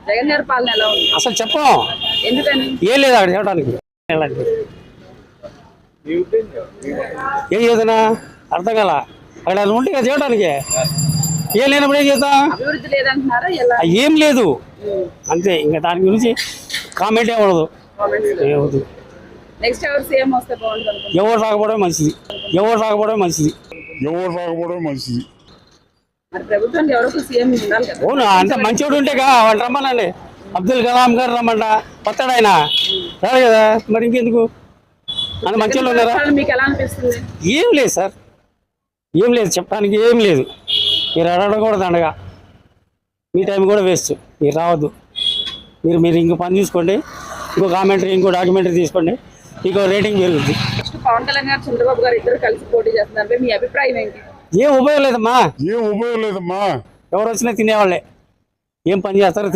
జగన్ గారి పాలన ఎలా ఉంది? అసలు చెప్పం ఎందుకని? ఏం లేదు అక్కడ చెప్పడానికి. ఏం చేద్దానా అర్థం కాల. అక్కడ అది ఉంటే కదా చేయడానికి. ఏం లేనప్పుడు ఏం చేద్దాం? అభివృద్ధి లేదంటున్నారా? ఎలా? ఏం లేదు అంతే. ఇంకా దాని గురించి కామెంట్ ఏమడదు. ఏమవుతుంది? నెక్స్ట్ ఎవరు సీఎం వస్తే బాగుంటుంది? ఎవరు రాకపోవడం మంచిది. ఎవరు రాకపోవడం మంచిది. మరి ప్రభుత్వానికి ఎవరొక సీఎం ఉండాలి కదా. అవును, అంత మంచివాడు ఉంటే వాళ్ళు రమ్మనండి. అబ్దుల్ కలాం గారు రమ్మంట. కొత్తడు ఆయన రాదు కదా, మరి ఇంకెందుకు? అంత మంచివాళ్ళు ఉన్నారా? మీకు ఎలా అనిపిస్తుంది? ఏం లేదు సార్, ఏం లేదు చెప్పడానికి. ఏం లేదు. మీరు అడగడం కూడా దండగా. మీ టైం కూడా వేస్ట్. మీరు రావద్దు. మీరు ఇంకో పని చూసుకోండి. ఇంకో కామెంటరీ, ఇంకో డాక్యుమెంటరీ తీసుకోండి. ఇంకో రేటింగ్ పెరుగుద్ది. నెక్స్ట్ పవన్ కళ్యాణ్ గారు, చంద్రబాబు గారు ఇద్దరు కలిసి పోటీ చేస్తున్నారు. మీ అభిప్రాయం ఏంటి? ఏం ఉపయోగం లేదమ్మా. ఎవరు వచ్చినా తినేవాళ్ళే. ఏం పని చేస్తారో తెలియదు.